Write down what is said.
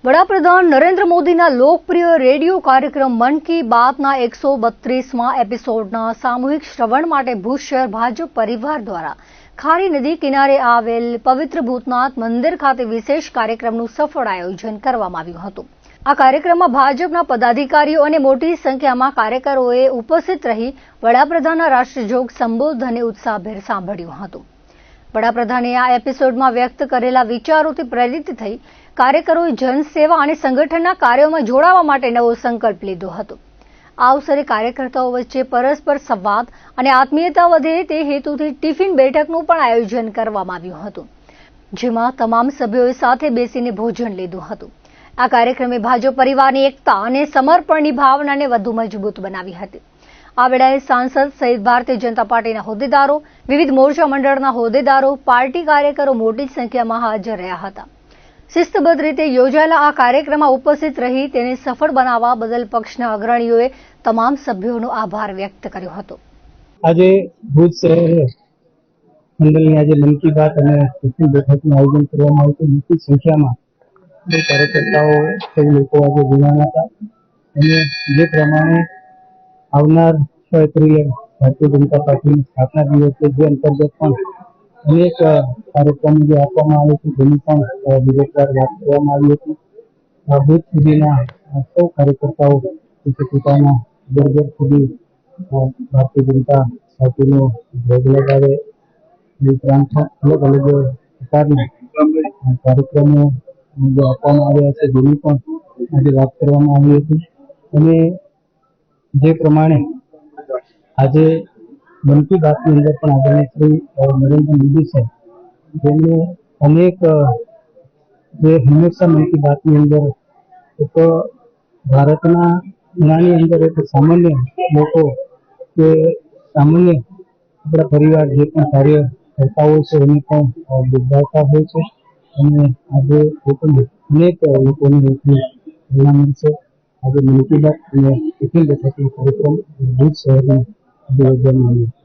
વડાપ્રધાન નરેન્દ્ર મોદીના લોકપ્રિય રેડિયો કાર્યક્રમ મન કી બાતના 132માં એપિસોડના સામૂહિક શ્રવણ માટે ભુજ શહેર ભાજપ પરિવાર દ્વારા ખારી નદી કિનારે આવેલ પવિત્ર ભૂતનાથ મંદિર ખાતે વિશેષ કાર્યક્રમનું સફળ આયોજન કરવામાં આવ્યું હતું। આ કાર્યક્રમમાં ભાજપના પદાધિકારીઓ અને મોટી સંખ્યામાં કાર્યકરોએ ઉપસ્થિત રહી વડાપ્રધાનના રાષ્ટ્રજોગ સંબોધનને ઉત્સાહભેર સાંભળ્યું હતું। વડાપ્રધાને આ એપિસોડમાં વ્યક્ત કરેલા વિચારોથી પ્રેરિત થઈ કાર્યકરોએ જનસેવા અને સંગઠનના કાર્યોમાં જોડાવા માટે નવો સંકલ્પ લીધો હતો। આ અવસરે કાર્યકર્તાઓ વચ્ચે પરસ્પર સંવાદ અને આત્મીયતા વધે તે હેતુથી ટિફિન બેઠકનું પણ આયોજન કરવામાં આવ્યું હતું, જેમાં તમામ સભ્યોએ સાથે બેસીને ભોજન લીધું હતું। આ કાર્યક્રમે ભાજપ પરિવારની એકતા અને સમર્પણની ભાવનાને વધુ મજબૂત બનાવી હતી। આ વેળાએ સાંસદ સહિત ભારતીય જનતા પાર્ટીના હોદ્દેદારો, વિવિધ મોરચા મંડળના હોદ્દેદારો, પાર્ટી કાર્યકરો મોટી સંખ્યામાં હાજર રહ્યા હતા। શિસ્તબદ્ધ રીતે યોજાયેલા આ કાર્યક્રમમાં ઉપસ્થિત રહી તેને સફળ બનાવવા બદલ પક્ષના અગ્રણીઓએ તમામ સભ્યોનો આભાર વ્યક્ત કર્યો હતો। આજે ભુજ શહેર મંડળની આજે મન કી બાત અને ટિફિન બેઠકનું આયોજન કરવામાં આવ્યું હતું। મોટી સંખ્યામાં કાર્યકર્તાઓ સૌ લોકો આજે જોડાયા હતા અને જે પ્રમાણે આવનાર 6 એપ્રિલે ભારતીય જનતા પાર્ટીની સ્થાપના દિવસ છે, જે અંતર્ગત પણ અનેક કાર્યક્રમો જે આપવામાં આવે છે તેની પણ વિગતવાર વાત કરવામાં આવી હતી। ભુજ સુધીના સૌ કાર્યકર્તાઓ પોતાના ઘર સુધી ભારતીય જનતા પાર્ટીનો ધ્વજ લગાવે, ઉપરાંત અલગ અલગ પ્રકારના કાર્યક્રમો જે આપવામાં આવ્યા છે જેની પણ આજે વાત કરવામાં આવી હતી। અને જે પ્રમાણે આજે મન કી બાતની અંદર પણ આદરણીય શ્રી નરેન્દ્ર મોદી છે, જેમને અનેક જે હંમેશા મન કી બાતની અંદર એક ભારતના ખૂણાની અંદર એક સામાન્ય લોકો કે સામાન્ય આપણા પરિવાર જે પણ કાર્ય કરતા હોય છે એને પણ બિરદાવતા હોય છે અને આજે અનેક લોકોની પરિણામ મળશે। આજે મન કી બાત અને ટિફિન બેઠકનો કાર્યક્રમ ભુજ શહેરમાં યોજવામાં આવ્યો।